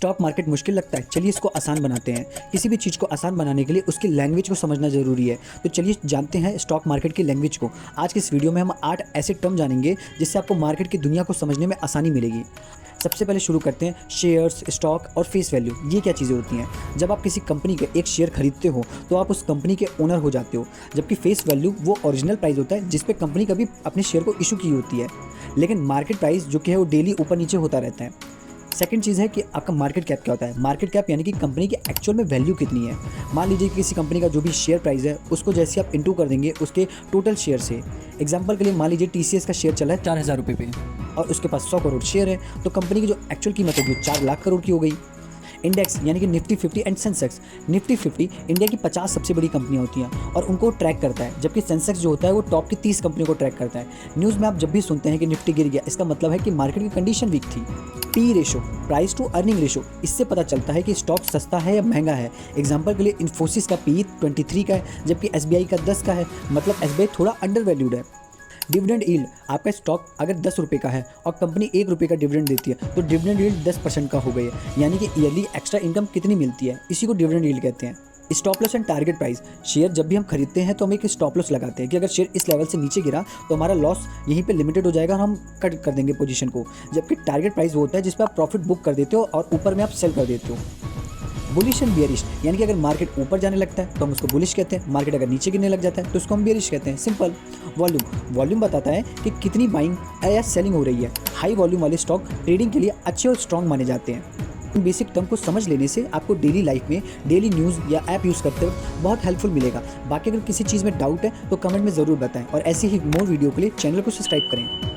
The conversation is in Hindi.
स्टॉक मार्केट मुश्किल लगता है? चलिए इसको आसान बनाते हैं। किसी भी चीज़ को आसान बनाने के लिए उसकी लैंग्वेज को समझना ज़रूरी है। तो चलिए जानते हैं स्टॉक मार्केट की लैंग्वेज को। आज की इस वीडियो में हम 8 ऐसे टर्म जानेंगे जिससे आपको मार्केट की दुनिया को समझने में आसानी मिलेगी। सबसे पहले शुरू करते हैं शेयर्स, स्टॉक और फेस वैल्यू। ये क्या चीज़ें होती हैं? जब आप किसी कंपनी के एक शेयर खरीदते हो तो आप उस कंपनी के ओनर हो जाते हो, जबकि फेस वैल्यू वो ओरिजिनल प्राइस होता है जिस पे कंपनी कभी अपने शेयर को इशू की होती है। लेकिन मार्केट प्राइस जो कि है वो डेली ऊपर नीचे होता रहता है। सेकंड चीज़ है कि आपका मार्केट कैप क्या होता है। मार्केट कैप यानी कि कंपनी की एक्चुअल में वैल्यू कितनी है। मान लीजिए किसी कंपनी का जो भी शेयर प्राइस है उसको जैसे आप इंटू कर देंगे उसके टोटल शेयर से। एग्जांपल के लिए मान लीजिए TCS का शेयर चला है 4000 रुपये पे और उसके पास 100 करोड़ शेयर है, तो कंपनी की जो एक्चुअल कीमत होगी 4 लाख करोड़ की हो गई। इंडेक्स यानी कि Nifty 50 and Sensex. Nifty 50 India की 50 सबसे बड़ी कंपनियां होती हैं और उनको ट्रैक करता है, जबकि सेंसेक्स जो होता है वो टॉप की 30 कंपनियों को ट्रैक करता है। न्यूज़ में आप जब भी सुनते हैं कि निफ्टी गिर गया, इसका मतलब है कि मार्केट की कंडीशन वीक थी। P ratio, price to earning ratio, इससे पता चलता है कि स्टॉक सस्ता है या महंगा है। एग्जांपल के लिए इन्फोसिस का पी 23 का है, जबकि SBI का 10 का है, मतलब SBI थोड़ा अंडर वैल्यूड है। डिविडेंड यील्ड, आपका स्टॉक अगर 10 रुपये का है और कंपनी 1 रुपये का डिविडेंड देती है तो डिविडेंड यील्ड 10% का हो गई है, यानी कि ईयरली एक्स्ट्रा इनकम कितनी मिलती है, इसी को डिविडेंड यील्ड कहते हैं। Stop loss and target price, share जब भी हम खरीदते हैं तो हम एक स्टॉप लॉस लगाते हैं कि अगर शेयर इस लेवल से नीचे गिरा तो हमारा लॉस यहीं पे लिमिटेड हो जाएगा और हम कट कर देंगे पोजीशन को। जबकि टारगेट प्राइस वो होता है जिस पर आप प्रॉफिट बुक कर देते हो और ऊपर में आप सेल कर देते हो। बुलिश एंड बियरिश, यानी कि अगर मार्केट ऊपर जाने लगता है तो हम उसको बुलिश कहते हैं, मार्केट अगर नीचे गिरने लग जाता है तो उसको हम बियरिश कहते हैं। सिंपल। वॉल्यूम बताता है कि कितनी बाइंग या सेलिंग हो रही है। हाई वॉल्यूम वाले स्टॉक ट्रेडिंग के लिए अच्छे और स्ट्रॉन्ग माने जाते हैं। इन बेसिक टर्म को समझ लेने से आपको डेली लाइफ में डेली न्यूज़ या ऐप यूज़ करते वक्त बहुत हेल्पफुल मिलेगा। बाकी अगर किसी चीज़ में डाउट है तो कमेंट में ज़रूर बताएं और ऐसी ही मोर वीडियो के लिए चैनल को सब्सक्राइब करें।